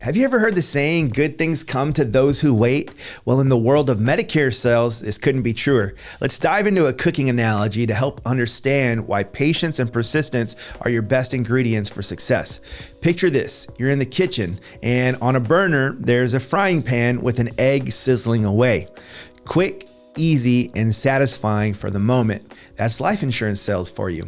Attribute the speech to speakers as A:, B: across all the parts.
A: Have you ever heard the saying, good things come to those who wait? Well, in the world of Medicare sales, this couldn't be truer. Let's dive into a cooking analogy to help understand why patience and persistence are your best ingredients for success. Picture this, you're in the kitchen and on a burner, there's a frying pan with an egg sizzling away. Quick, easy, and satisfying for the moment. That's life insurance sales for you.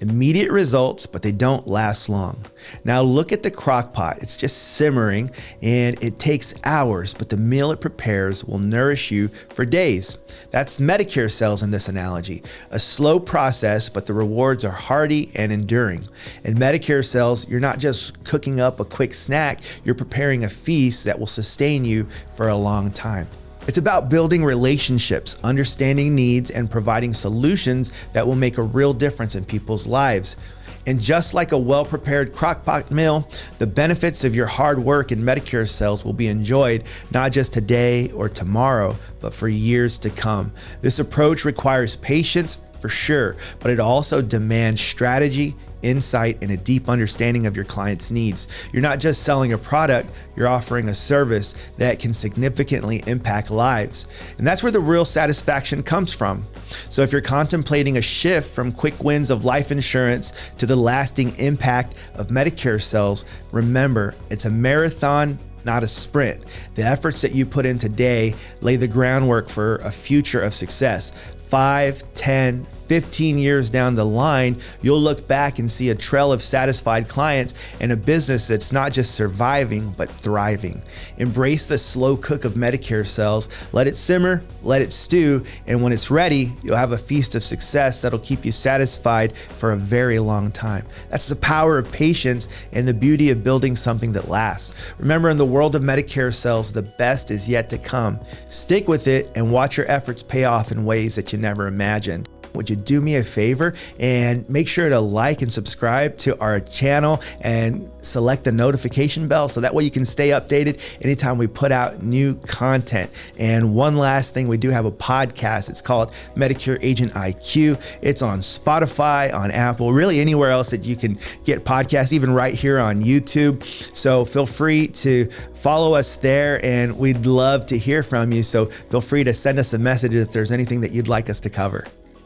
A: Immediate results, but they don't last long. Now look at the crock pot. It's just simmering and it takes hours, but the meal it prepares will nourish you for days. That's Medicare sales in this analogy. A slow process, but the rewards are hearty and enduring. In Medicare sales, you're not just cooking up a quick snack, you're preparing a feast that will sustain you for a long time. It's about building relationships, understanding needs, and providing solutions that will make a real difference in people's lives. And just like a well-prepared crock-pot meal, the benefits of your hard work in Medicare sales will be enjoyed not just today or tomorrow, but for years to come. This approach requires patience for sure, but it also demands strategy, insight, and a deep understanding of your client's needs. You're not just selling a product, you're offering a service that can significantly impact lives. And that's where the real satisfaction comes from. So if you're contemplating a shift from quick wins of life insurance to the lasting impact of Medicare sales, remember, it's a marathon, not a sprint. The efforts that you put in today lay the groundwork for a future of success. 5, 10, 15 years down the line, you'll look back and see a trail of satisfied clients and a business that's not just surviving, but thriving. Embrace the slow cook of Medicare sales. Let it simmer, let it stew, and when it's ready, you'll have a feast of success that'll keep you satisfied for a very long time. That's the power of patience and the beauty of building something that lasts. Remember, in the world of Medicare sales, the best is yet to come. Stick with it and watch your efforts pay off in ways that you never imagined. Would you do me a favor and make sure to like and subscribe to our channel and select the notification bell so that way you can stay updated anytime we put out new content. And one last thing, we do have a podcast. It's called Medicare Agent IQ. It's on Spotify, on Apple, really anywhere else that you can get podcasts, even right here on YouTube. So feel free to follow us there and we'd love to hear from you. So feel free to send us a message if there's anything that you'd like us to cover.